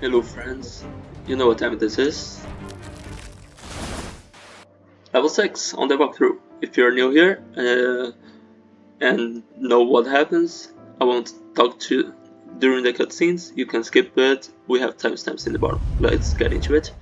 Hello friends, you know what time this is? Level 6 on the walkthrough. If you're new here and know what happens, I won't talk to during the cutscenes, you can skip it, we have timestamps in the bottom. Let's get into it.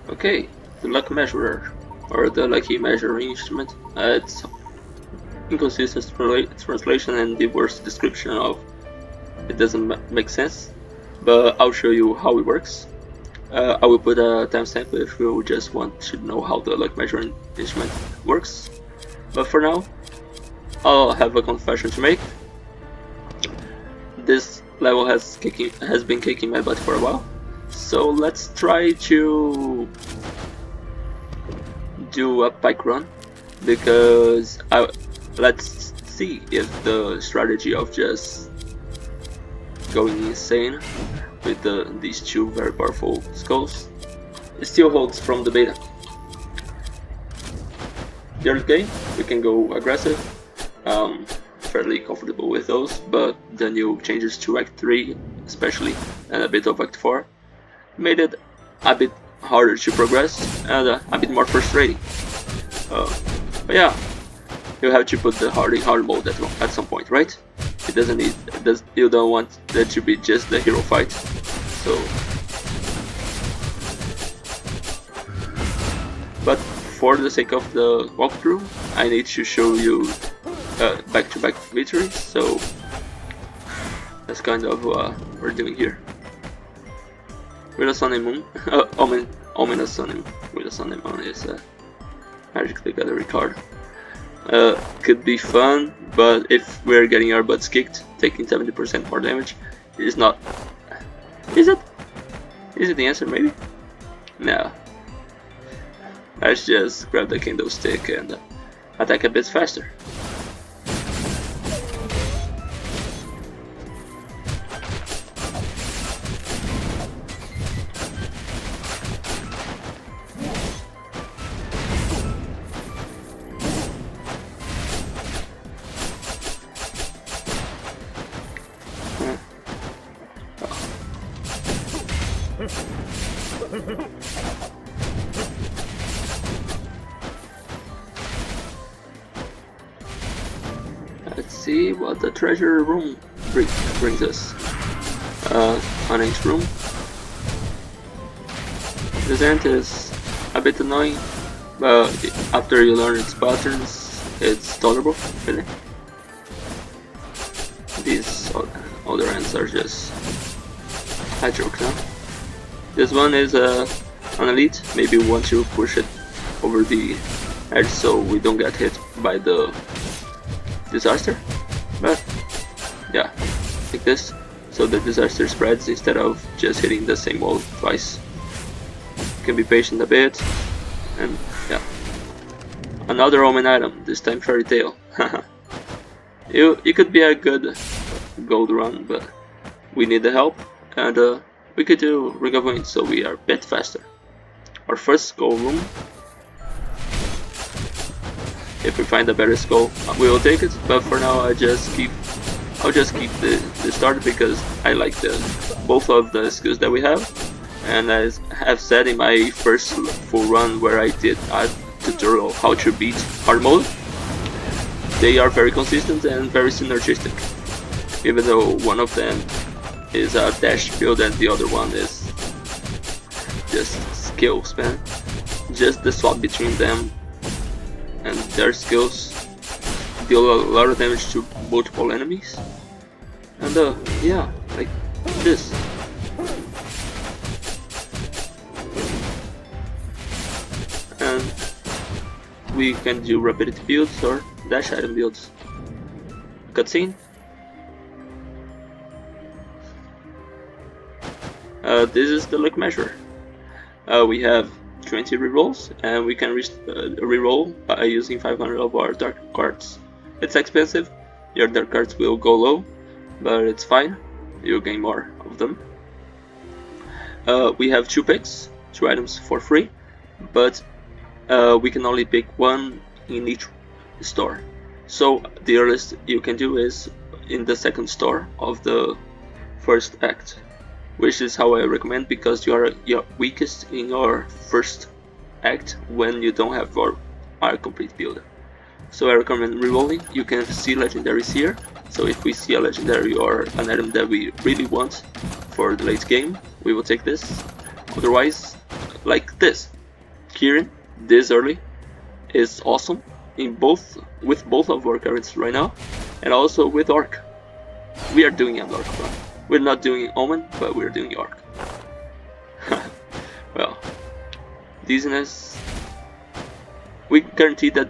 Okay, the luck measurer, or the lucky measuring instrument. It's inconsistent translation and the worst description of it doesn't make sense, but I'll show you how it works. I will put a timestamp if you just want to know how the luck measuring instrument works. But for now, I'll have a confession to make. This level has been kicking my butt for a while, so let's try to do a bike run, because let's see if the strategy of just going insane with these two very powerful skulls still holds from the beta. The early game we can go aggressive, fairly comfortable with those, but the new changes to Act 3 especially, and a bit of Act 4, made it a bit harder to progress and a bit more frustrating. But yeah, you have to put the hard in hard mode at some point, right? You don't want that to be just the hero fight. So, but for the sake of the walkthrough, I need to show you back-to-back victories. So that's kind of what we're doing here. With a sun and moon, ominous sun and with a sun and moon is magically gathering card. Could be fun, but if we're getting our butts kicked, taking 70% more damage, is not. Is it? Is it the answer? Maybe. No. Let's just grab the candlestick and attack a bit faster. Let's see what the treasure room brings us. Unnamed room. This ant is a bit annoying, but after you learn its patterns, it's tolerable, really. These other ants are just a joke now. This one is an elite, maybe we want to push it over the edge so we don't get hit by the disaster. But yeah, like this, so the disaster spreads instead of just hitting the same wall twice. You can be patient a bit, and yeah. Another omen item, this time fairy tale. It could be a good gold run, but we need the help, and we could do Ring of Wind, so we are a bit faster. Our first skull room. If we find a better skull, we will take it. But for now, I'll just keep the start, because I like both of the skills that we have. And as I have said in my first full run, where I did a tutorial how to beat hard mode, they are very consistent and very synergistic. Even though one of them is a dash build and the other one is just skills, man. Just the swap between them and their skills deal a lot of damage to multiple enemies. And yeah, like this. And we can do rapidity builds or dash item builds. cutscene. This is the luck measure. We have 20 rerolls, and we can reroll by using 500 of our dark cards. It's expensive, your dark cards will go low, but it's fine, you'll gain more of them. We have 2 picks, 2 items for free, but we can only pick 1 in each store. So the earliest you can do is in the second store of the first act, which is how I recommend, because you are your weakest in your first act when you don't have our complete build. So I recommend rerolling. You can see legendaries here, so if we see a legendary or an item that we really want for the late game, we will take this. Otherwise, like this, Kirin, this early is awesome with both of our characters right now, and also with Orc. We are doing an Orc run. We're not doing Omen, but we're doing Orc. Well, dizziness. We guarantee that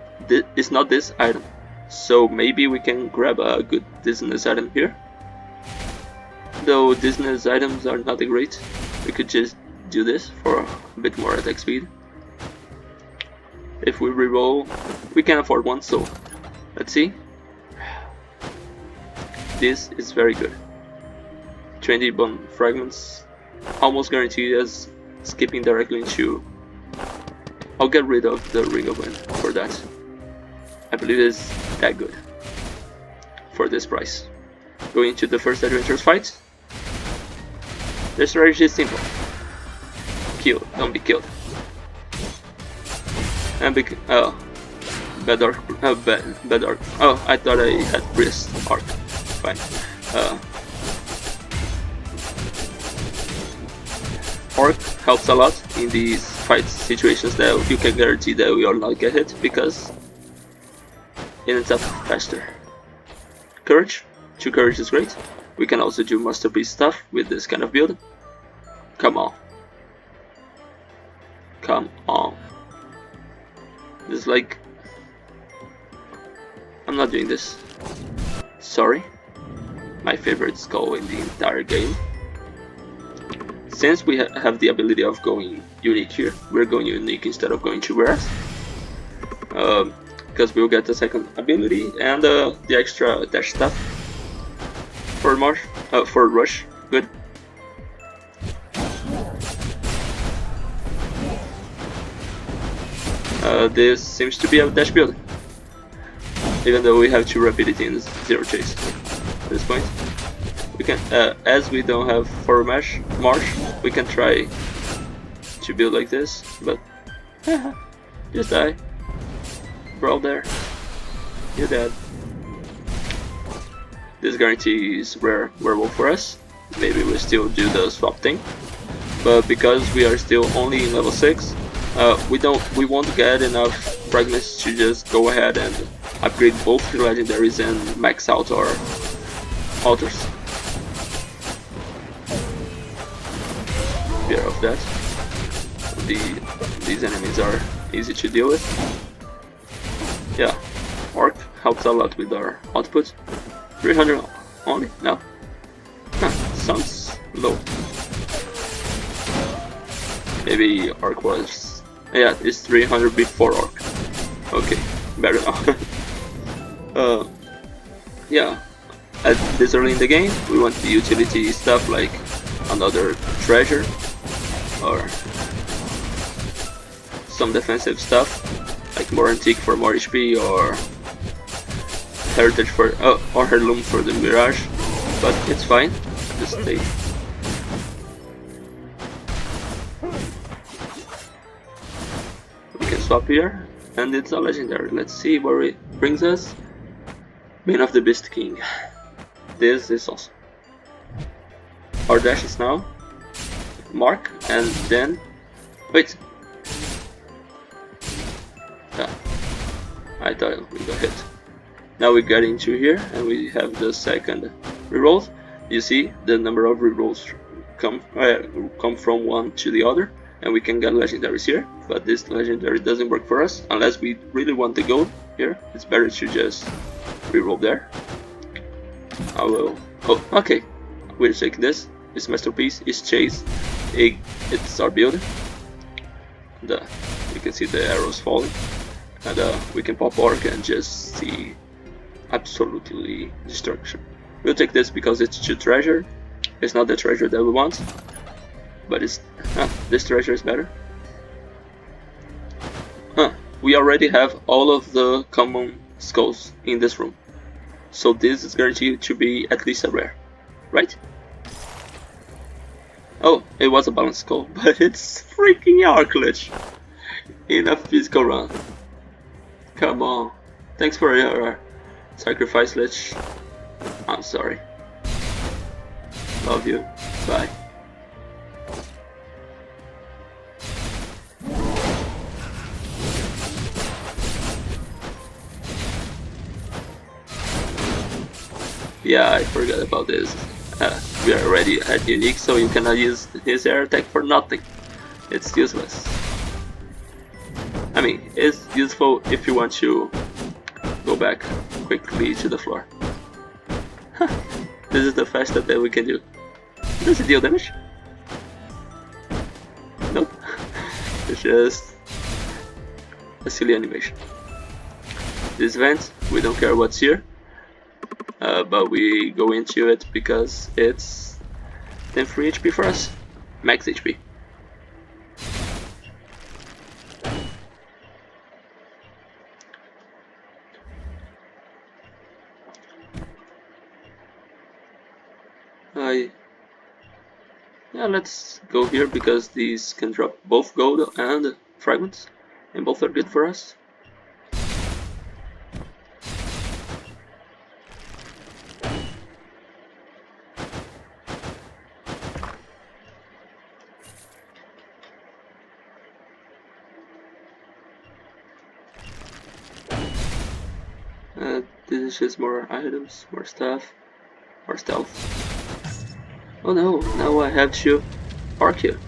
it's not this item, so maybe we can grab a good dizziness item here. Though dizziness items are not that great, we could just do this for a bit more attack speed. If we reroll, we can afford one, so let's see. This is very good. 20 bone fragments, almost guaranteed as skipping directly into. I'll get rid of the Ring of Wind for that. I believe it's that good for this price. Going to the first adventurous fight. The strategy is simple. Kill, don't be killed. And bad arc, bad arc. Oh, I thought I had priest arc. Fine. Orc helps a lot in these fight situations that you can guarantee that we will not get hit, because it ends up faster. Courage. 2 courage is great. We can also do masterpiece stuff with this kind of build. Come on. Come on. This is like... I'm not doing this. Sorry. My favorite Skul in the entire game. Since we have the ability of going unique here, we're going unique instead of going Chimera. Because we'll get the second ability and the extra dash stuff for rush. Good. This seems to be a dash build, even though we have 2 rapidity and 0 chase at this point. We can, as we don't have forward march, we can try to build like this, but just die. Brawl there. You're dead. This guarantees rare werewolf for us. Maybe we still do the swap thing, but because we are still only in level 6, we won't get enough fragments to just go ahead and upgrade both the legendaries and max out our altars. Beware of that. These enemies are easy to deal with. Yeah, Orc helps a lot with our output. 300 only? No. Huh, sounds low. Maybe Orc was... yeah, it's 300 before Orc. Okay, better now. Yeah, at this early in the game, we want the utility stuff like another treasure or some defensive stuff like more antique for more HP or heritage for or heirloom for the mirage, but it's fine. Just stay. We can swap here, and it's a legendary. Let's see where it brings us. Bane of the Beast King. This is awesome. Our dash is now mark, and then wait. Yeah, I thought we got hit. Now we get into here, and we have the second reroll. You see the number of rerolls come from one to the other, and we can get legendaries here. But this legendary doesn't work for us unless we really want the gold here. It's better to just reroll there. I will. Oh, okay. We'll take this. This masterpiece is Chase. It's our build. You can see the arrows falling. And we can pop Orc and just see absolutely destruction. We'll take this because it's 2 treasure. It's not the treasure that we want, but it's this treasure is better. We already have all of the common skulls in this room, so this is guaranteed to be at least a rare, right? Oh, it was a balanced skull, but it's freaking Arclich in a physical run. Come on, thanks for your sacrifice, Lich. I'm sorry. Love you. Bye. Yeah, I forgot about this. We are already at unique, so you cannot use his air attack for nothing. It's useless. I mean, it's useful if you want to go back quickly to the floor. This is the fastest that we can do. Does it deal damage? Nope. It's just a silly animation. This vent, we don't care what's here. But we go into it because it's 10 free HP for us. Max HP. Yeah, let's go here because these can drop both gold and fragments, and both are good for us. This is just more items, more stuff, more stealth. Oh no, now I have to arc you.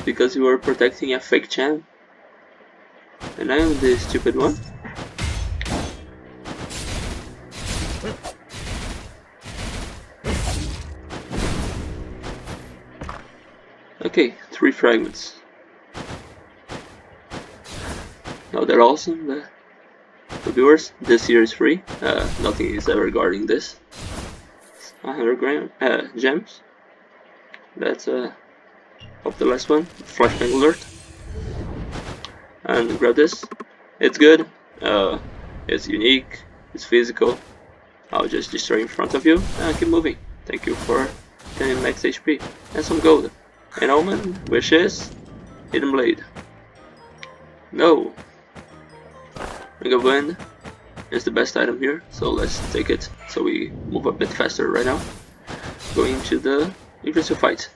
Because you were protecting a fake champ. And I am the stupid one. Okay, 3 fragments. Now they're awesome, but for viewers, this here is free. Nothing is ever guarding this. 100 gems. That's of the last one. Flashbang alert. And grab this. It's good. It's unique. It's physical. I'll just destroy in front of you and keep moving. Thank you for 10 max HP and some gold. An omen, which is Hidden Blade. No. Ring of Wind is the best item here, so let's take it so we move a bit faster right now. Going to the Yggdrasil fight.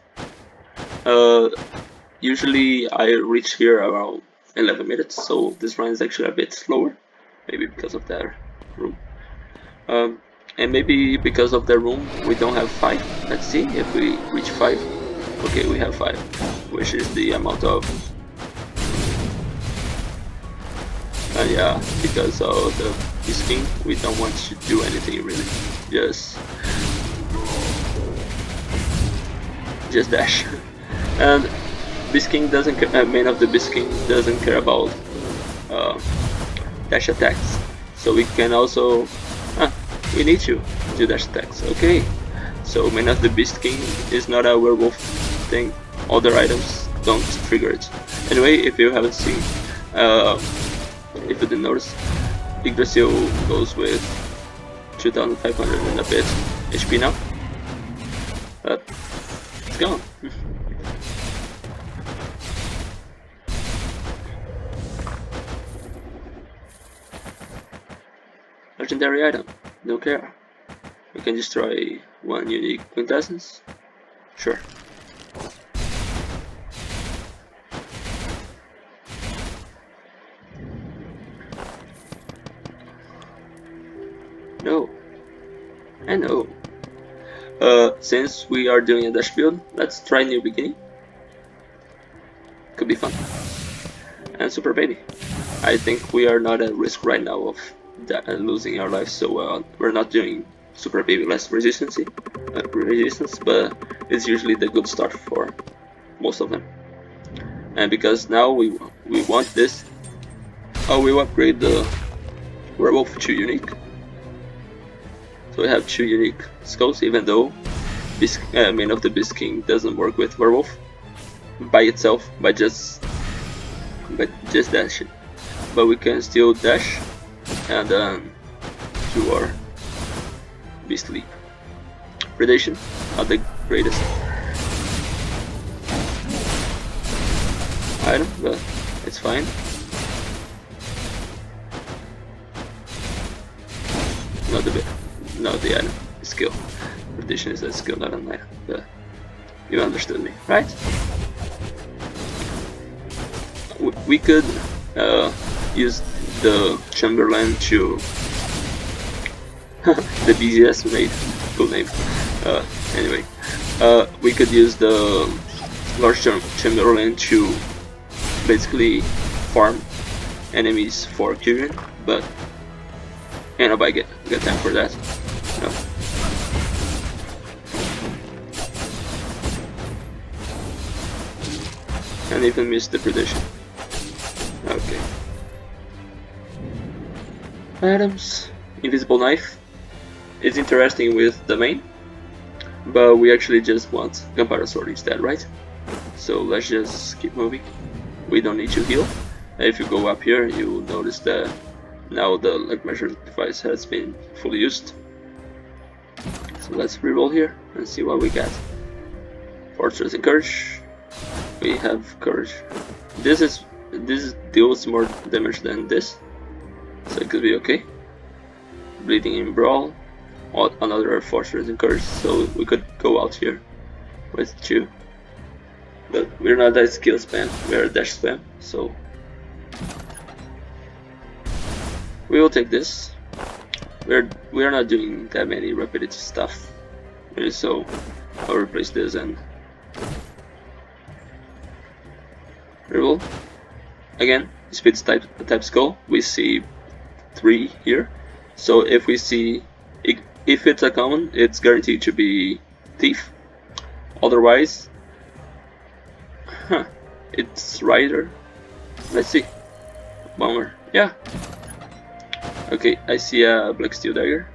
Usually I reach here around 11 minutes, so this run is actually a bit slower. Maybe because of that room. And maybe because of the room we don't have 5. Let's see if we reach 5. Okay, we have 5, which is the amount of... And yeah, because of the skin, we don't want to do anything really. Just dash. And Bisking doesn't care, main of the Bisking doesn't care about dash attacks. So we can also... we need to do dash attacks. Okay. So main of the Beast King is not a werewolf thing. Other items don't trigger it. Anyway, if you haven't seen, if you didn't notice, Yggdrasil goes with 2500 and a bit HP now. But it's gone. Legendary item, don't care. We can destroy 1 unique quintessence. Sure. No. I know. Since we are doing a dash build, let's try new beginning. Could be fun. and Super Baby. I think we are not at risk right now of losing our lives, so we're not doing Super Baby less resistance, but it's usually the good start for most of them. And because now we want this, we will upgrade the werewolf to unique. So we have 2 unique skulls, even though Main of the Beast King doesn't work with werewolf by itself, by just dashing. But we can still dash and do our Beast Leap. Predation, not the greatest item, but it's fine. Not the item, the skill. Predation is a skill, not an item, but you understood me, right? We could use the Chamberlain to the BGS made cool name. Anyway, we could use the large Chamberlain to basically farm enemies for Kyrian, but nobody get time for that. No. And even missed the prediction. Okay. Items. Invisible Knife. It's interesting with the main, but we actually just want Gunpowder Sword instead, right? So let's just keep moving. We don't need to heal. If you go up here, you will notice that now the leg measure device has been fully used. So let's reroll here and see what we get. Fortress and Courage. We have Courage. This deals more damage than this, so it could be okay. Bleeding in Brawl. Another Fortress and Courage, so we could go out here with 2. But we're not that skill spam, we're dash spam, so we will take this. We're not doing that many repetitive stuff, so I'll replace this and reroll. Again, speed type skull. We see 3 here, so if we see if it's a common, it's guaranteed to be Thief. Otherwise, it's Rider. Let's see. Bomber. Yeah. Okay, I see a Black Steel Dagger.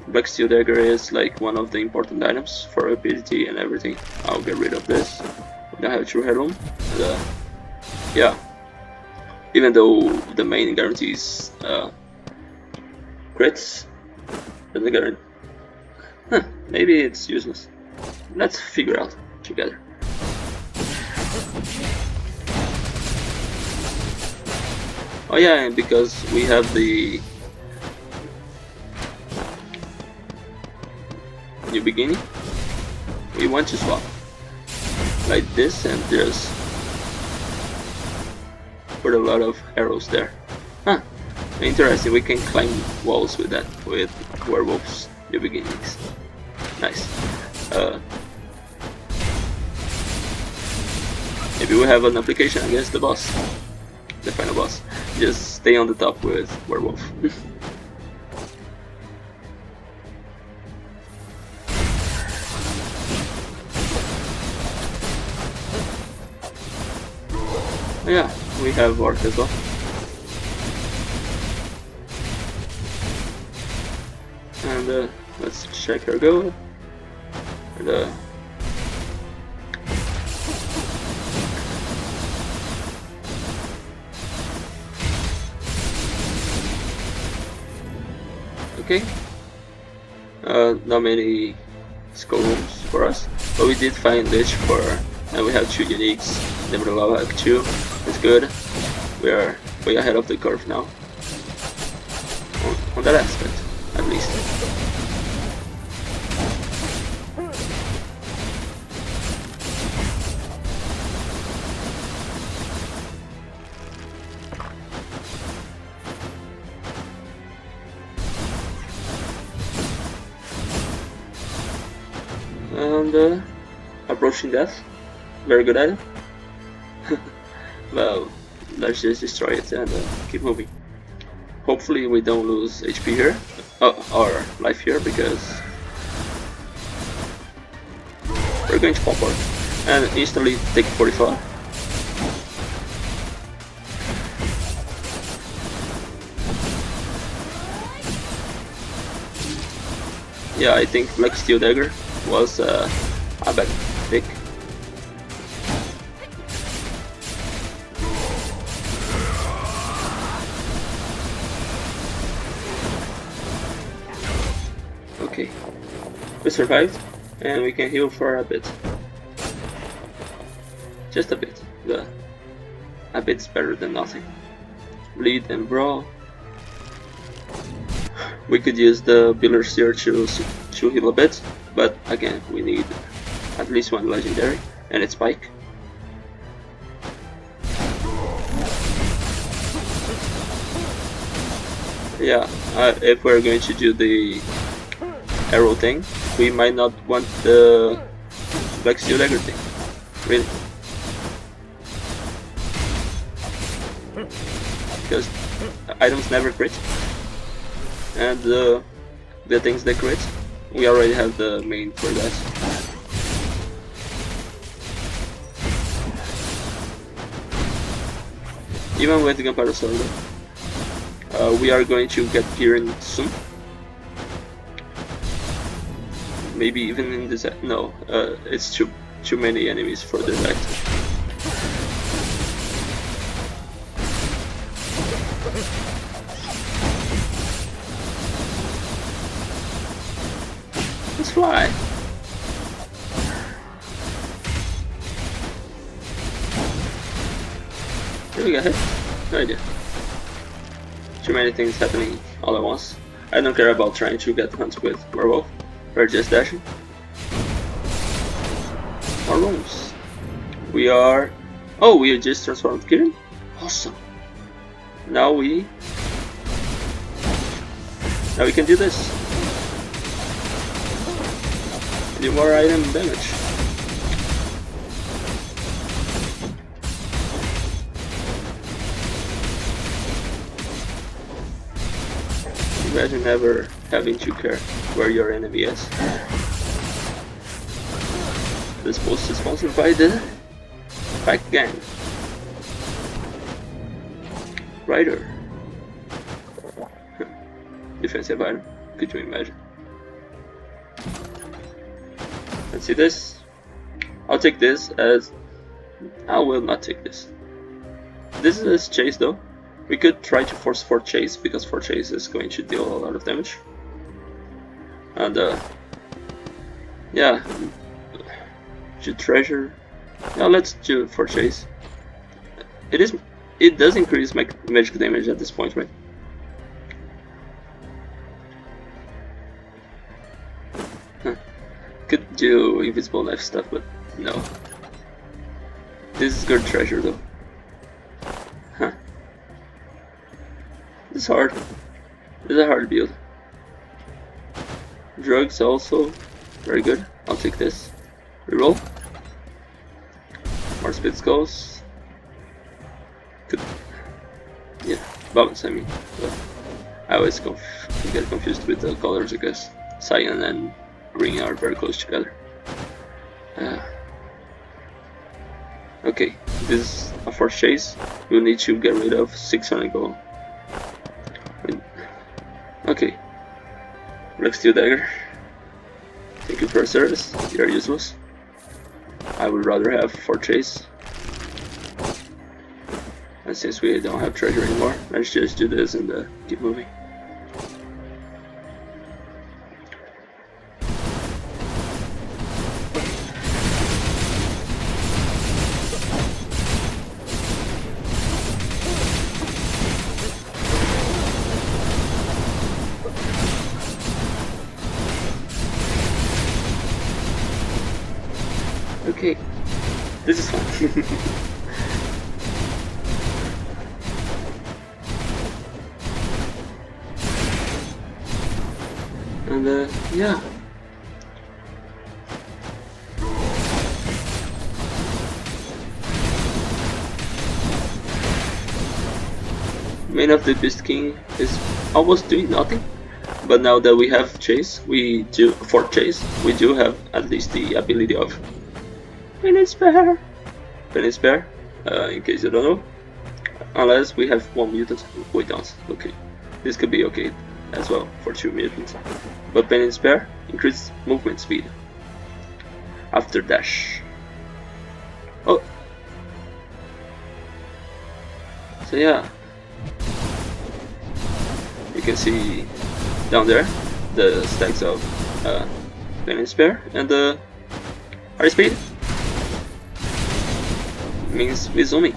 Black Steel Dagger is like one of the important items for rapidity and everything. I'll get rid of this. We don't have True Heirloom. And, yeah. Even though the main guarantees crits, doesn't guarantee. Maybe it's useless. Let's figure out together. Oh yeah, and because we have the New Beginning, we want to swap like this and just put a lot of arrows there. Interesting, we can climb walls with that, with Werewolf's New Beginnings. Nice. Maybe we have an application against the boss, the final boss. Just stay on the top with Werewolf. Yeah, we have Orc as well. And let's check our go. And, okay. Not many skull rooms for us, but we did find Lich for, and we have 2 uniques. Never like 2. It's good. We are way ahead of the curve now. On that aspect, at least. And approaching death, very good item. Well, let's just destroy it and keep moving. Hopefully we don't lose HP here, or life here, because we're going to pop and instantly take 44. Yeah, I think Black Steel Dagger was a bad pick. Okay, we survived, and we can heal for a bit. Just a bit. A bit's better than nothing. Bleed and brawl. We could use the Builder's Seer to heal a bit, but again, we need at least one legendary, and it's Spike. Yeah, if we're going to do the arrow thing, we might not want the Black Steel Dagger thing. Really. Because items never crit. And the things that crit, we already have the main for that. Even with the Gunpowder Sword, we are going to get Piran soon. Maybe even in this. No, it's too many enemies for this act. Let's fly. Did we get hit? No idea. Too many things happening all at once. I don't care about trying to get hunts with Werewolf. We're just dashing. More rooms. We are... Oh, we just transformed Kirin? Awesome. Now we can do this. Do more item damage. Imagine never having to care where your enemy is. This post is sponsored by the Pack Gang. Rider. Defensive item. Could you imagine? Let's see this. I'll take this as... I will not take this. This is chase though. We could try to force 4 chase, because 4 chase is going to deal a lot of damage. And yeah. Should treasure. Yeah, let's do 4 chase. It does increase magic damage at this point, right? Could do invisible knife stuff, but no. This is good treasure though. Huh. This is hard. This is a hard build. Drugs also very good. I'll take this. Reroll. More spit skulls. Could, yeah, balance. I mean, but I always get confused with the colors. I guess cyan and green are very close together. Okay, this is a force chase. We'll need to get rid of 600 gold. Okay, Black Steel Dagger. Thank you for your service. You're useless. I would rather have 4 chase. And since we don't have treasure anymore, let's just do this and keep moving. Okay, this is fun. And yeah. Main of the Beast King is almost doing nothing, but now that we have Chase, for Chase, we do have at least the ability of Penance Bear. Penance Bear, in case you don't know, unless we have one mutant, we don't. Okay, this could be okay as well for 2 mutants, but Penance Bear increases movement speed after dash. Oh, so yeah. You can see down there the stacks of Penance Bear and the high speed means we zooming.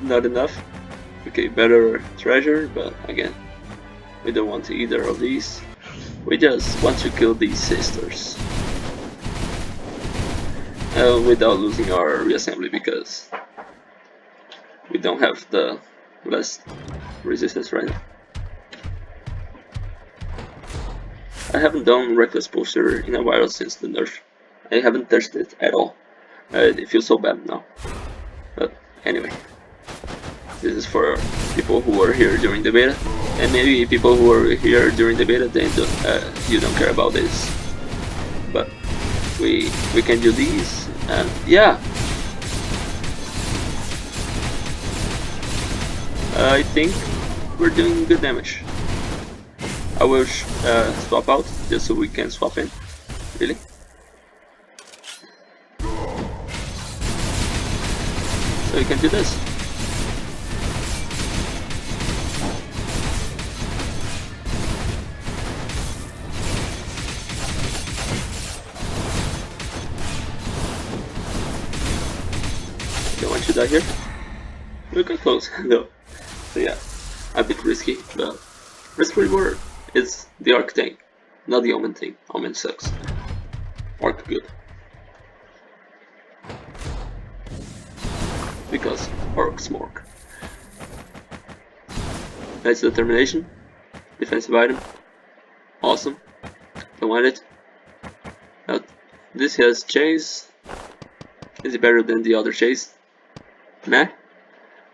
Not enough. Okay, better treasure, but again, we don't want either of these. We just want to kill these sisters without losing our reassembly, because we don't have the less resistance right now. I haven't done Reckless Poster in a while since the nerf. I haven't touched it at all. It feels so bad now. But anyway, this is for people who were here during the beta, and maybe people who were here during the beta, then you don't care about this. But we can do these, and yeah. I think we're doing good damage. I will swap out just so we can swap in. Really? So we can do this. Don't want you to die here. We got close though. So yeah, a bit risky, but risk reward is the Arc thing, not the Omen thing. Omen sucks. Arc good. Because Orcs work. Nice determination. Defensive item. Awesome. Don't want it. Now, this has chase. Is it better than the other chase? Nah.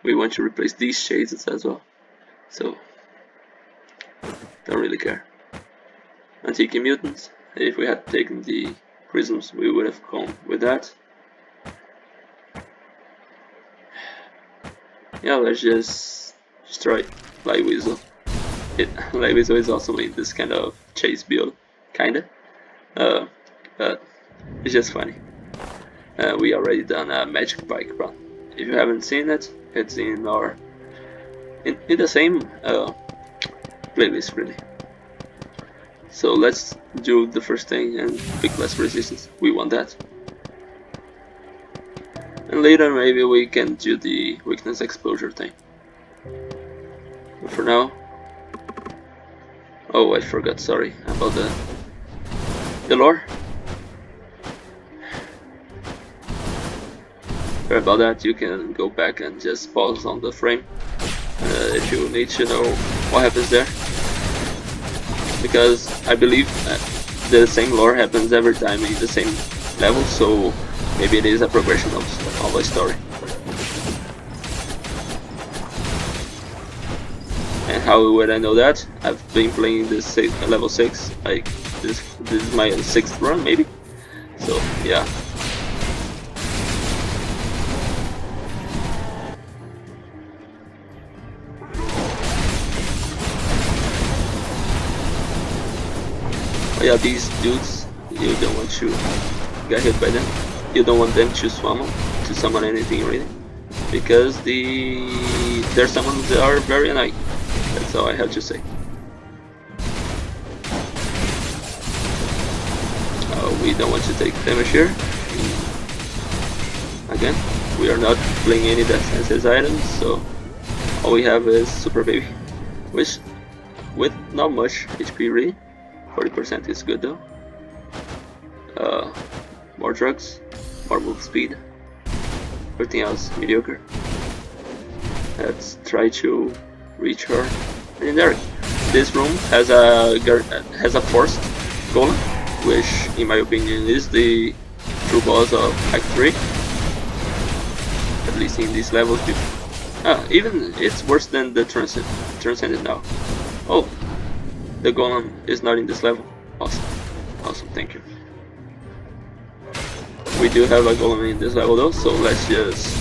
We want to replace these chases as well. So, don't really care. Antique mutants. If we had taken the prisms, we would have gone with that. Yeah, let's just destroy Light Weasel. Light Weasel is also in this kind of chase build, kinda. But it's just funny. We already done a Magic Bike run. If you haven't seen it, it's in our in the same playlist really. So let's do the first thing and pick less resistance. We want that. And later maybe we can do the weakness exposure thing. But for now... Oh, I forgot, sorry, about the lore. Sorry about that, you can go back and just pause on the frame if you need to know what happens there. Because I believe the same lore happens every time in the same level, so maybe it is a progression of a story. And how would I know that? I've been playing this level 6, like this is my 6th run maybe? So yeah. Oh yeah, these dudes, you don't want to get hit by them. You don't want them to summon anything really, because their summons are very annoying. That's all I have to say. We don't want to take damage here. Again, we are not playing any Death Senses items, so all we have is Super Baby, which with not much HP really. 40% is good though. More drugs, more move speed. Everything else mediocre. Let's try to reach her legendary. this room has a forced golem, which in my opinion is the true boss of Act 3. At least in these levels. Even it's worse than the Transcendent now. Oh, the golem is not in this level. Awesome, awesome, thank you. We do have a golem in this level though, so let's just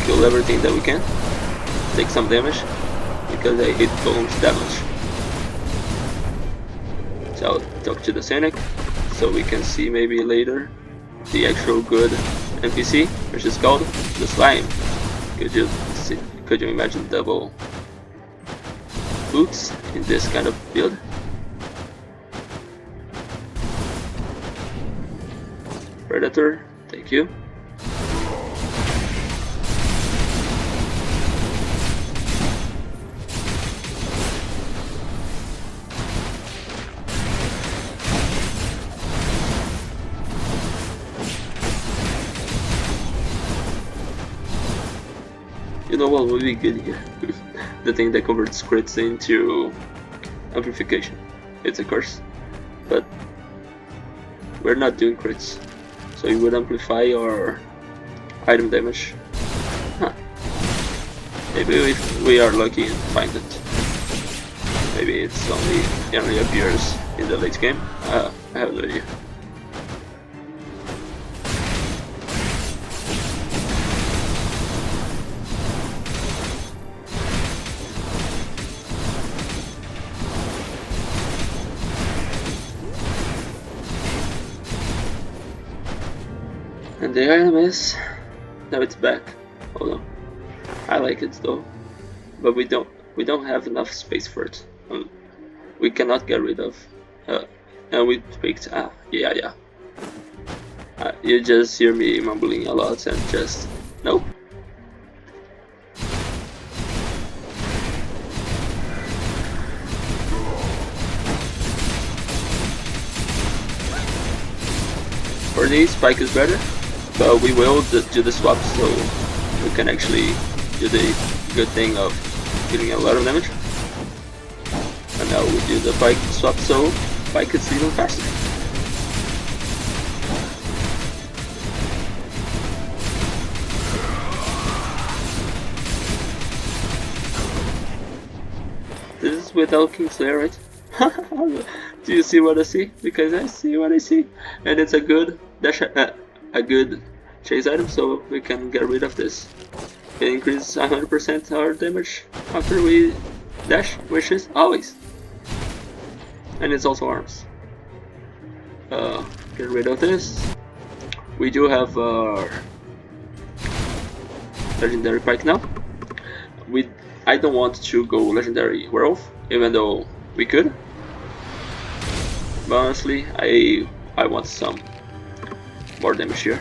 kill everything that we can. Take some damage, because I hate golems that much. So I'll talk to the Cynic, so we can see maybe later the actual good NPC, which is called the Slime. Could you imagine double boots in this kind of build? Predator, thank you. You know what would be good here? The thing that converts crits into amplification. It's a curse, but we're not doing crits, so it would amplify our item damage. Huh. Maybe if we are lucky and find it. Maybe it's only appears in the late game. I have no idea. And the item is... now it's back. Hold on. I like it though, but we don't have enough space for it. We cannot get rid of. And we picked. Yeah. You just hear me mumbling a lot and just nope. For these, Spike is better. But we will do the swap, so we can actually do the good thing of dealing a lot of damage. And now we do the bike swap, so bike is even faster. This is without Kingslayer, right? Do you see what I see? Because I see what I see, and it's a good dash. A good chase item, so we can get rid of this. It increases 100% our damage after we dash, which is always. And it's also arms. Get rid of this. We do have our legendary pike now. I don't want to go legendary werewolf, even though we could. But honestly, I want some more damage here,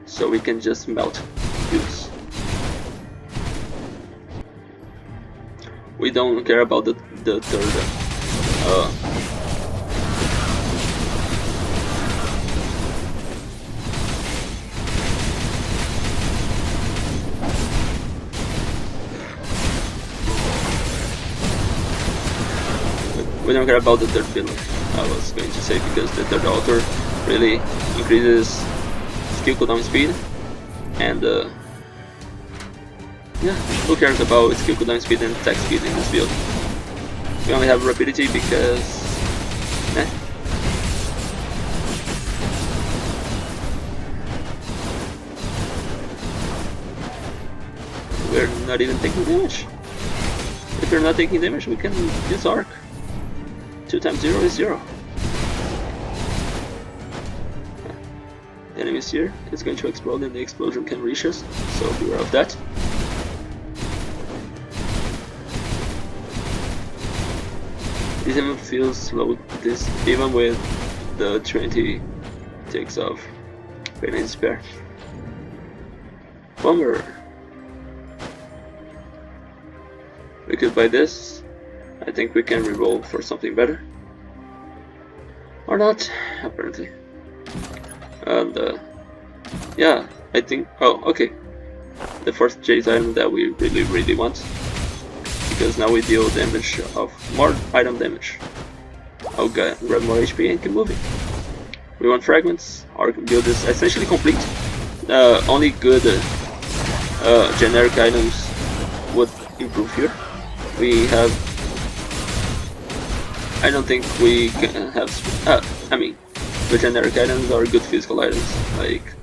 so we can just melt use. We don't care about the third. We don't care about the third pillar. I was going to say, because the third altar really increases skill cooldown speed, and yeah, who cares about skill cooldown speed and attack speed in this build? We only have rapidity because we're not even taking damage. If you're not taking damage, we can use arc. 2 times 0 is 0. Enemies here, it's going to explode and the explosion can reach us, so beware of that. This even feels slow, even with the 20 ticks of Pain and Despair. Bummer! We could buy this. I think we can reroll for something better. Or not, apparently. And yeah, I think, oh, okay. The first chase item that we really want because now we deal damage of more item damage. Okay, grab more HP and keep moving. We want fragments. Our build is essentially complete. Only good generic items would improve here. We have. I don't think we can have. I mean, the generic items are good physical items, like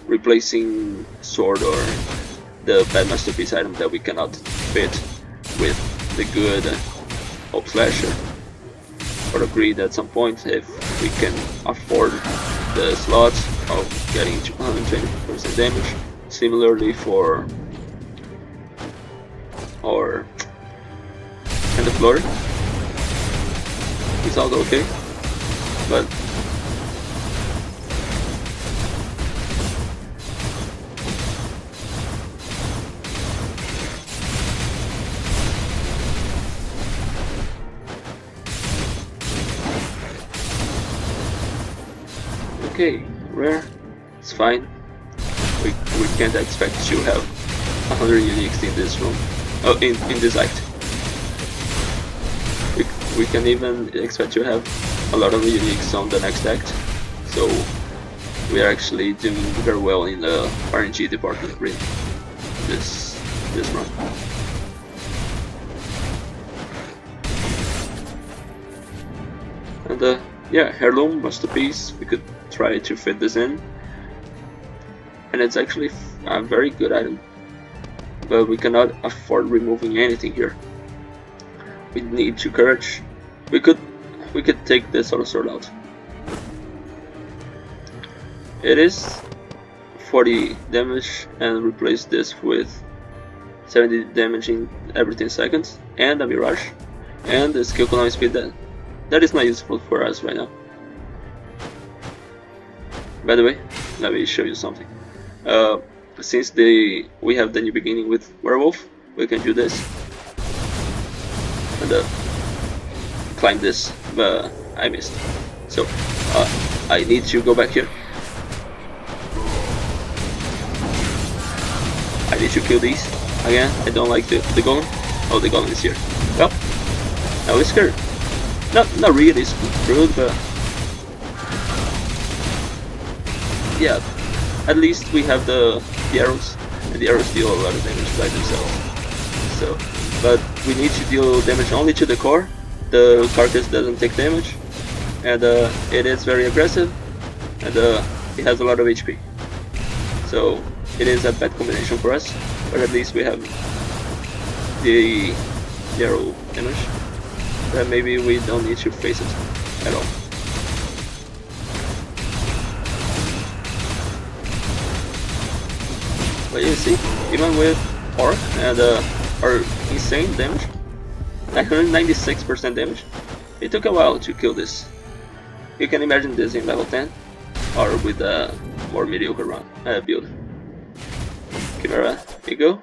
replacing sword or the bad masterpiece item that we cannot fit with the good hope slasher. Or agreed at some point if we can afford the slots of getting 120% damage. Similarly for our end of glory, it's also okay, but okay, rare, it's fine. We can't expect to have 100 uniques in this room. Oh, in this act. We can even expect to have a lot of uniques on the next act. So we are actually doing very well in the RNG department really this run. And yeah, heirloom masterpiece. We could try to fit this in, and it's actually a very good item, but we cannot afford removing anything here. We need 2 courage. We could take this auto sword out. It is 40 damage and replace this with 70 damage in every 10 seconds and a mirage and the skill economic speed that is not useful for us right now. By the way, let me show you something. Since we have the new beginning with werewolf, we can do this and climb this, but I missed. So I need to go back here. I need to kill these again. I don't like the golem. Oh, the golem is here. Well, now it's scared. Not really screwed, but yeah, at least we have the arrows, and the arrows deal a lot of damage by themselves. So, but we need to deal damage only to the core. The carcass doesn't take damage, and it is very aggressive, and it has a lot of HP. So it is a bad combination for us, but at least we have the arrow damage. That maybe we don't need to face it at all. But you see, even with Orc and our insane damage, 996% damage, it took a while to kill this. You can imagine this in level 10, or with a more mediocre run build. Chimera, here you go.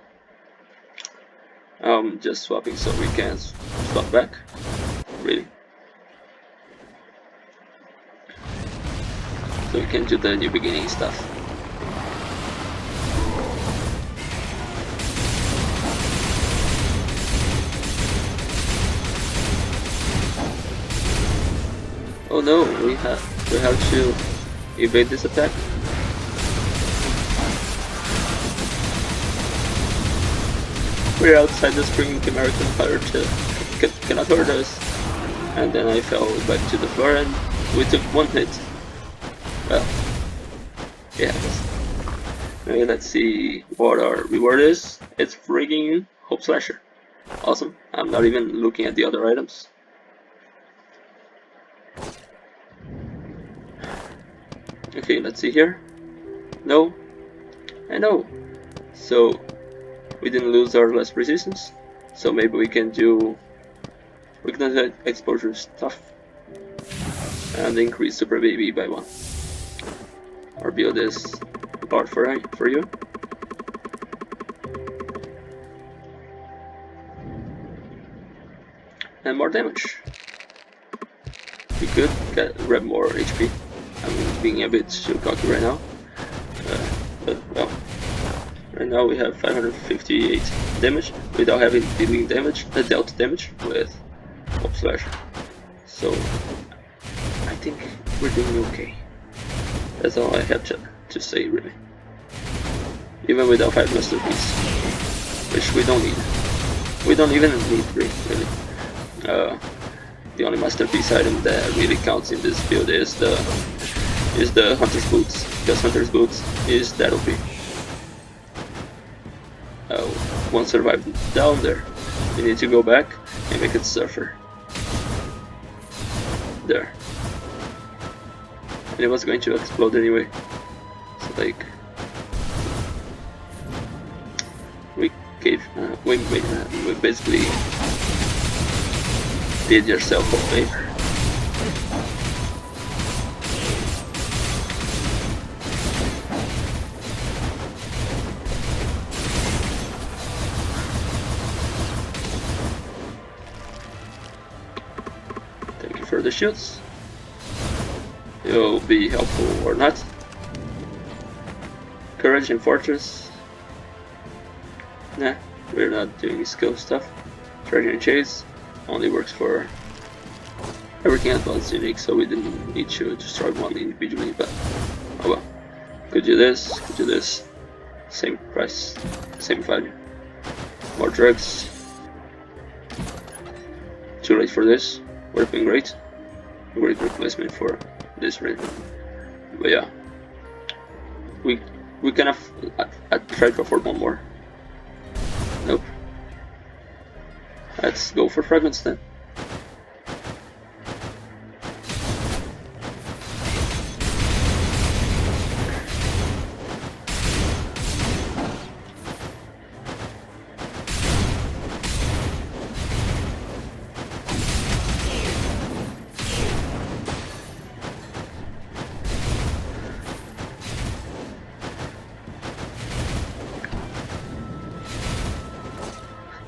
Just swapping so we can swap back. Really. So we can do the new beginning stuff. Oh no, we have to evade this attack. We're outside the spring. Chimera cannot hurt us. And then I fell back to the floor and we took 1 hit. Well, yeah. Maybe let's see what our reward is. It's frigging Hope Slasher. Awesome. I'm not even looking at the other items. Okay, let's see here. No. I know. So we didn't lose our last resistance. So maybe we can do weakness exposure stuff and increase super baby by 1. Our build is hard for you. And more damage. We could grab more HP. I'm being a bit too cocky right now, but well, Right now we have 558 damage without having dealing damage, dealt damage with Pop Slash. So I think we're doing okay. That's all I have to say, really. Even without 5 masterpiece, which we don't need. We don't even need 3, really. The only masterpiece item that really counts in this build is the Hunter's Boots, because Hunter's Boots is that OP. One survived down there. We need to go back and make it Surfer. There. And it was going to explode anyway. So like, we basically did yourself a favor. Thank you for the shoots. It'll be helpful or not. Courage and Fortress. Nah, we're not doing skill stuff. Treasure and Chase only works for everything else was unique, so we didn't need to destroy one individually, but oh well. Could do this. Same price, same value. More drugs. Too late for this. Would have been great. Great replacement for this raid. But yeah. We kind of I tried to afford one more. Nope. Let's go for fragments then.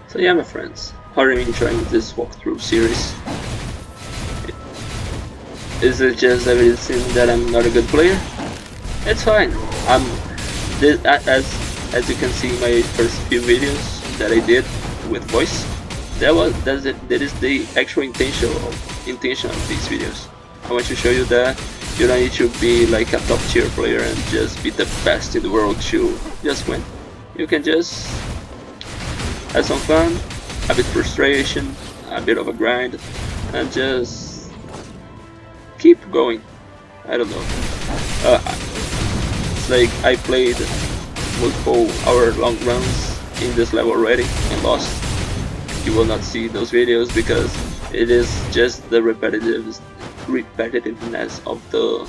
So yeah, my friends, how are you enjoying this walkthrough series? Is it just evidencing that I'm not a good player? It's fine. As you can see in my first few videos that I did with voice, that is the actual intention of these videos. I want to show you that you don't need to be like a top tier player and just be the best in the world to just win. You can just have some fun, a bit frustration, a bit of a grind, and just keep going. I don't know. It's like I played multiple hour-long runs in this level already and lost. You will not see those videos because it is just the repetitiveness of the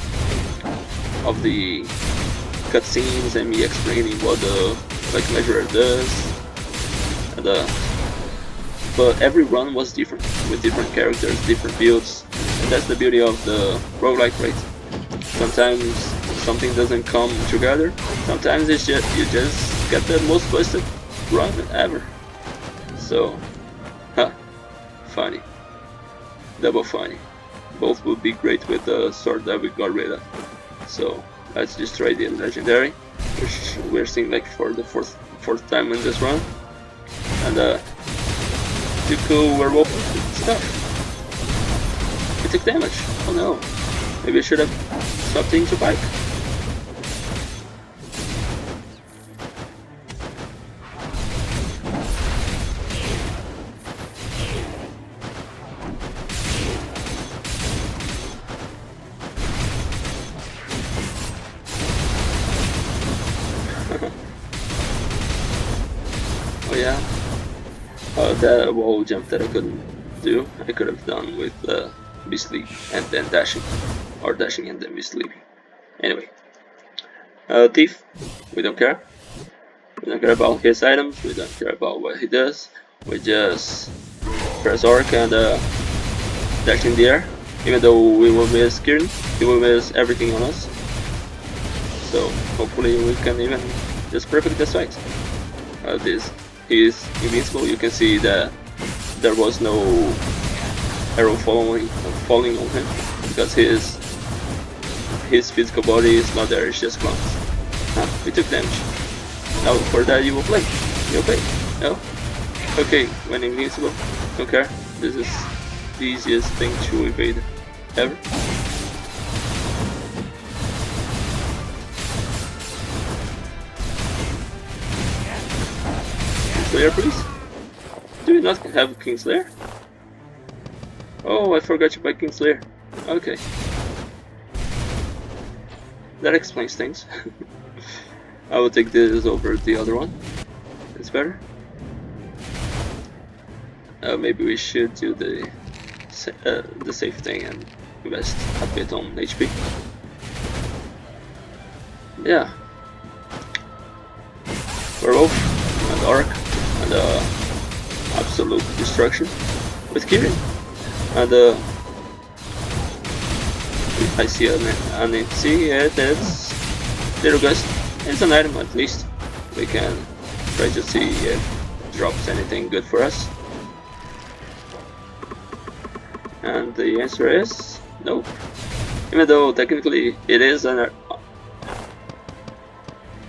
cutscenes and me explaining what the like measurer does. But every run was different, with different characters, different builds, and that's the beauty of the roguelike, right? Sometimes something doesn't come together, sometimes it's just, you just get the most busted run ever. So, funny. Double funny. Both would be great with the sword that we got rid of. So, let's destroy the legendary, which we're seeing like for the fourth time in this run. And too cool werewolf stuff. It took damage. Oh no. Maybe I should have stopped into bike. Oh yeah. That wall jump that I couldn't do, I could have done with Misleap and then dashing, or dashing and then misleaping. Anyway, Thief, we don't care. We don't care about his items, we don't care about what he does. We just press Orc and dash in the air. Even though we will miss Kieran, he will miss everything on us. So hopefully we can even just perfect this fight. He is invincible. You can see that there was no arrow falling on him because his physical body is not there. It's just clones. We took damage. Now for that you will play. You'll play. No? Okay, when invincible. Don't care. This is the easiest thing to evade ever. Kingslayer, please. Do you not have Kingslayer? Oh, I forgot to buy Kingslayer. Okay. That explains things. I will take this over the other one. It's better. Maybe we should do the safe thing and invest a bit on HP. Yeah. Werewolf and Arc and absolute destruction with Kirin. And I see it's Little Gust. It's an item at least. We can try to see if it drops anything good for us. And the answer is nope. Even though technically it is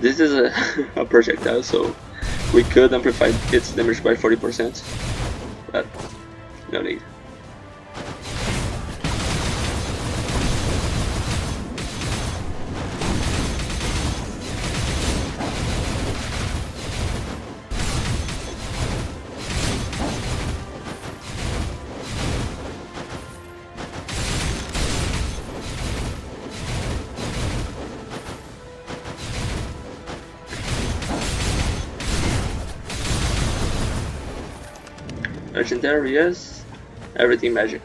this is a projectile, so we could amplify its damage by 40%, but no need. Legendary, yes. Everything magic.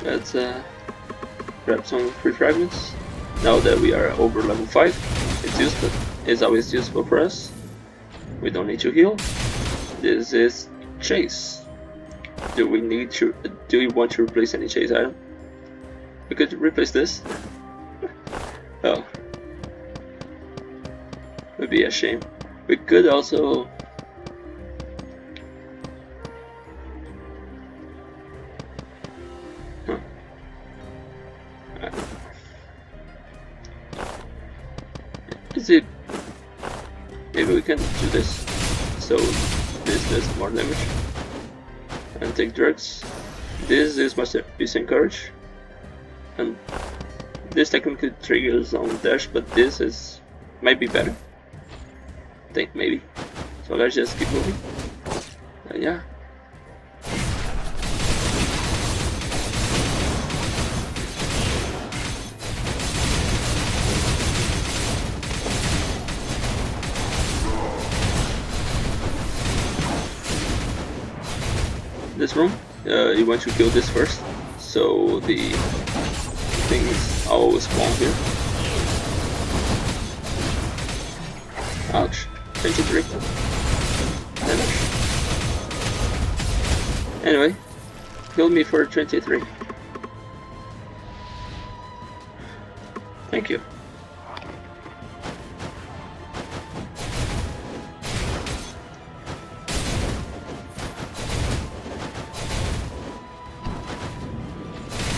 Let's grab some free fragments. Now that we are over level 5, it's useful. It's always useful for us. We don't need to heal. This is chase. Do we want to replace any chase item? We could replace this. Oh, would be a shame. We could also. Is it? Maybe we can do this. So this does more damage. And take drugs. This is Masterpiece Encourage. And this technically triggers on dash, but this is might be better. I think maybe. So let's just keep moving. Yeah. This room, you want to kill this first, so the things always spawn here. Ouch, 23 damage. Anyway, kill me for 23. Thank you.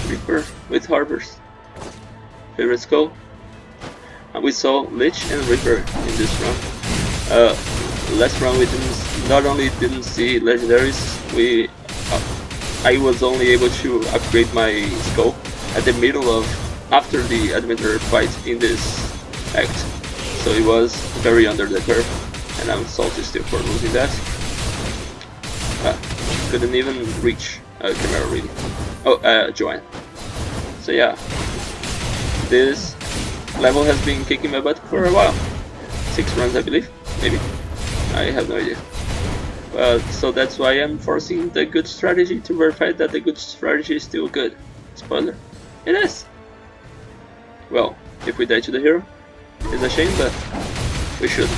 Reaper with harbors. Favorite Skul. And we saw Lich and Reaper in this run. Last run we not only didn't see legendaries, I was only able to upgrade my Skul at the middle of after the Adventurer fight in this act. So it was very under the curve, and I'm salty still for losing that. Couldn't even reach Chimera really. Oh, Joan. So yeah, this level has been kicking my butt for a while. 6 runs I believe, maybe. I have no idea. So that's why I'm forcing the good strategy to verify that the good strategy is still good. Spoiler, it is! Well, if we die to the hero, it's a shame, but we should.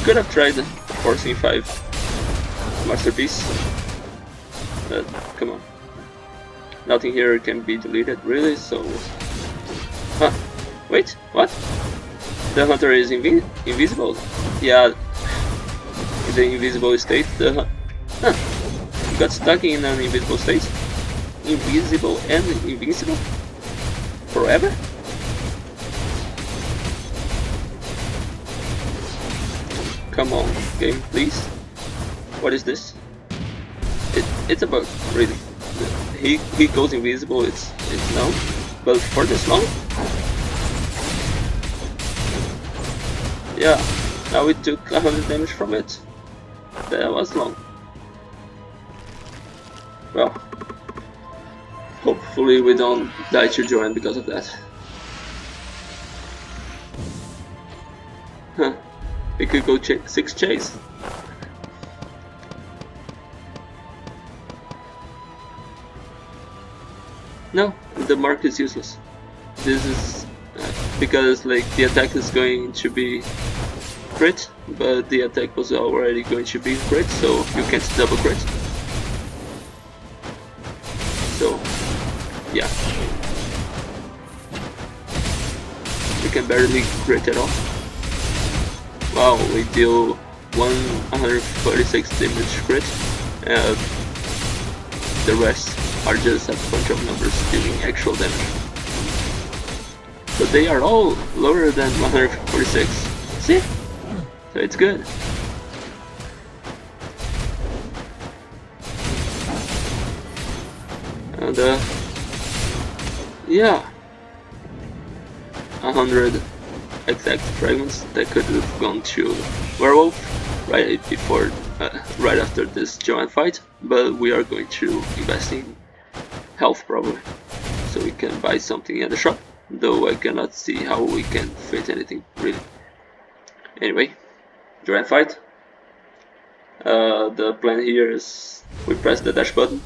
could have tried forcing 5 masterpiece, but come on. Nothing here can be deleted, really, so... Huh, wait, what? The hunter is invisible. Yeah, in the invisible state, the... Huh, got stuck in an invisible state? Invisible and invincible? Forever? Come on, game, please. What is this? It's a bug, really. He goes invisible, it's no. But for this long? Yeah, now we took 100 damage from it. That was long. Well, hopefully we don't die to Joan because of that. Huh, we could go 6 chase. No, the mark is useless. This is because like the attack is going to be crit, but the attack was already going to be crit, so you can't double crit. So yeah, you can barely crit at all. Wow, we deal 146 damage crit, and the rest are just a bunch of numbers dealing actual damage. But they are all lower than 146. See? So it's good. And yeah, 100 exact fragments that could have gone to werewolf right before, right after this Joan fight. But we are going to invest in health probably, so we can buy something at the shop, though I cannot see how we can fit anything really. Anyway, Joan fight. The plan here is we press the dash button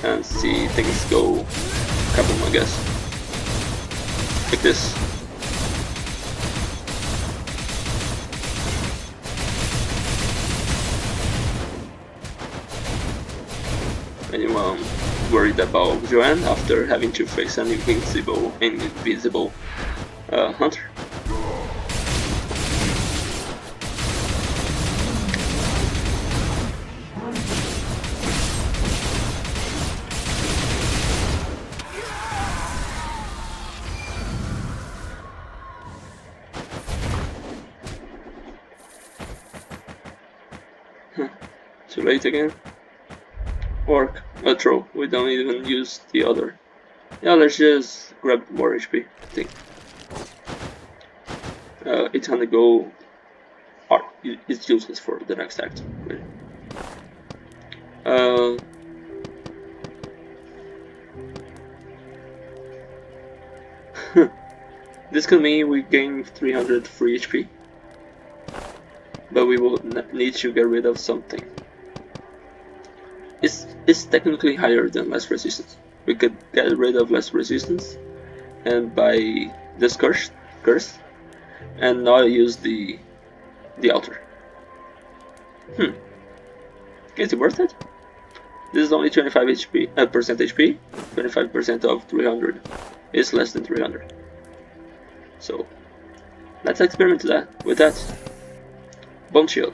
and see things go kaboom, I guess, like this. Anyone worried about Joan after having to face an invisible hunter? Too late again. Orc, a throw. We don't even use the other. Yeah, let's just grab more HP, I think. 800 gold is useless for the next act. Really. This could mean we gain 300 free HP, but we will need to get rid of something. It's technically higher than less resistance. We could get rid of less resistance and buy this curse and not use the altar. Is it worth it? This is only 25 HP, percent HP. 25% of 300 is less than 300. So let's experiment with that. Bone shield.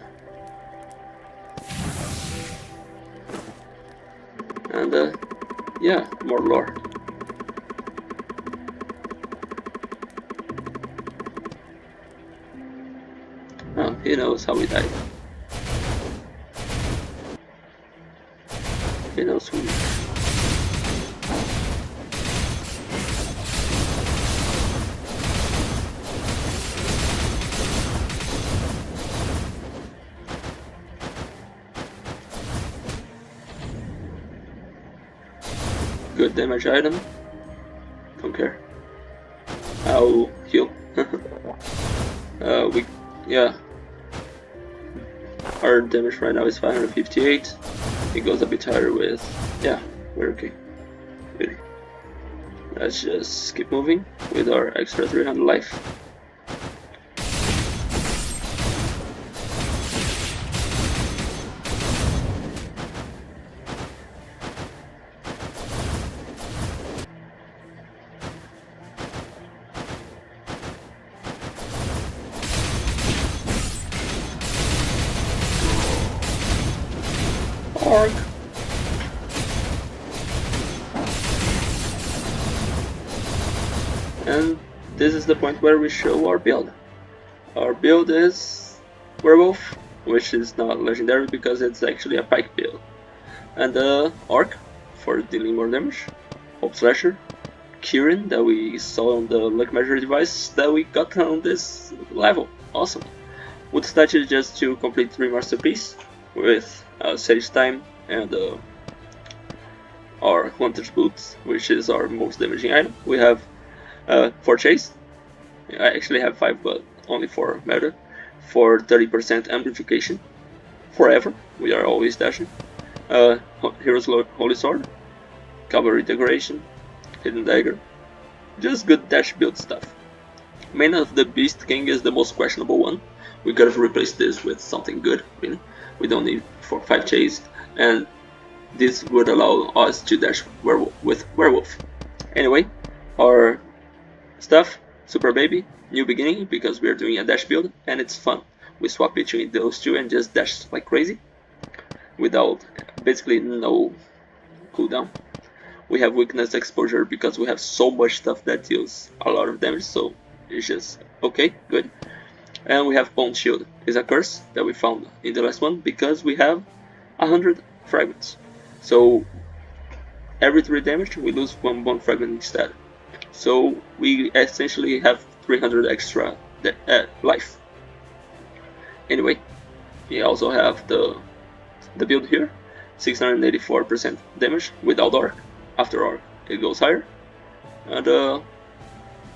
And yeah, more lore. Oh, he knows how we died. He knows who. Good damage item. Don't care. I'll heal. Yeah. Our damage right now is 558. It goes a bit higher with. Yeah, we're okay. Really. Let's just keep moving with our extra 300 life. Arc. And this is the point where we show our build. Our build is Werewolf, which is not legendary because it's actually a pike build. And Arc for dealing more damage. Hope Slasher. Kirin that we saw on the luck measure device that we got on this level. Awesome. Wood Statue just to complete 3 masterpiece with Sage Time and our Hunter's Boots, which is our most damaging item. We have 4 Chase. I actually have 5, but only 4 matter. For 30% amplification. Forever. We are always dashing. Hero's Holy Sword. Cavalry Decoration. Hidden Dagger. Just good dash build stuff. Main of the Beast King is the most questionable one. We gotta replace this with something good, really. We don't need 5 Chase, and this would allow us to dash with Werewolf. Anyway, our stuff, Super Baby, New Beginning, because we are doing a dash build, and it's fun. We swap between those two and just dash like crazy, without basically no cooldown. We have Weakness Exposure because we have so much stuff that deals a lot of damage, so it's just okay, good. And we have Bone Shield. It's a curse that we found in the last one because we have 100 fragments. So every 3 damage we lose 1 bone fragment instead. So we essentially have 300 extra life. Anyway, we also have the build here. 684% damage without arc. After arc it goes higher. And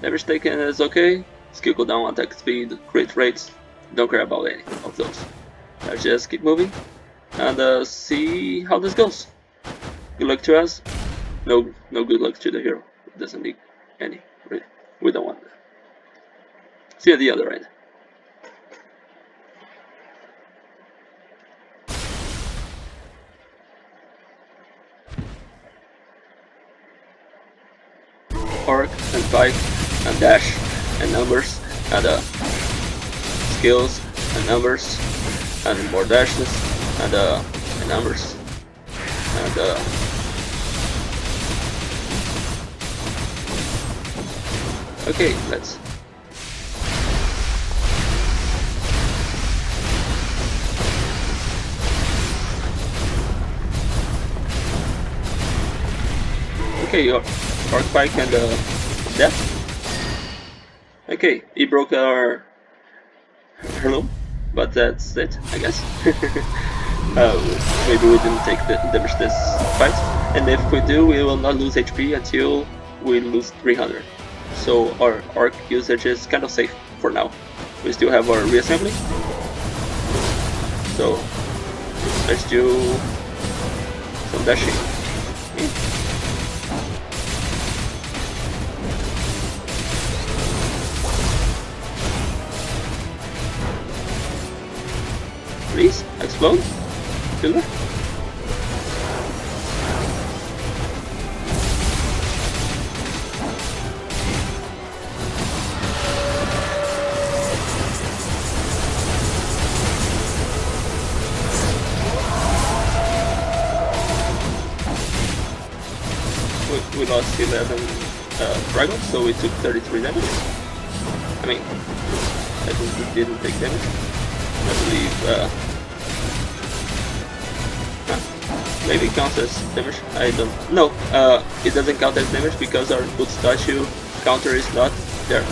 damage taken is okay. Skill cooldown, attack speed, crit rates. Don't care about any of those. Let's just keep moving and see how this goes. Good luck to us. No good luck to the hero. It doesn't need any. Really. We don't want that. See you at the other end. Arc and pike and dash and numbers and skills and numbers and more dashes and numbers and okay, let's okay, your arc pike and death. Okay, he broke our hello, but that's it, I guess. Maybe we didn't take the damage this fight, and if we do, we will not lose HP until we lose 300. So our arc usage is kind of safe for now. We still have our reassembly, so let's do some dashing. Please, explode. Killer. We lost 11 dragons, so we took 33 damage. I mean, I think we didn't take damage. I believe maybe it counts as damage. I don't know. It doesn't count as damage because our Wood Statue counter is not there.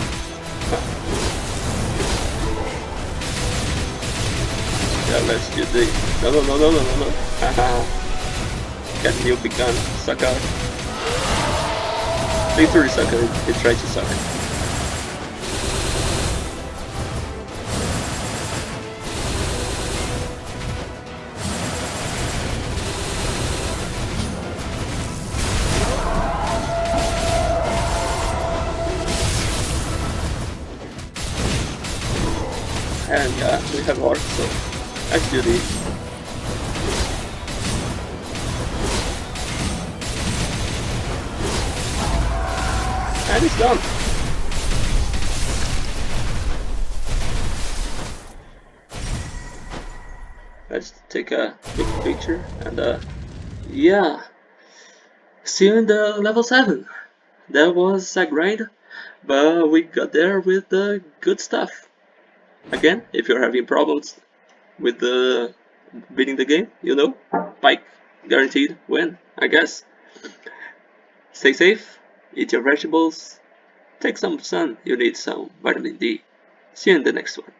Yeah, let's do the no. Can you become sucker? Victory sucker. It tried to suck. And yeah, we have arc, so let's do this. And it's done. Let's take a quick picture and yeah, see you in the level 7. That was a grind, but we got there with the good stuff. Again, if you're having problems with the beating the game, you know, Pike guaranteed win, I guess. Stay safe, eat your vegetables, take some sun, you need some vitamin D. See you in the next one.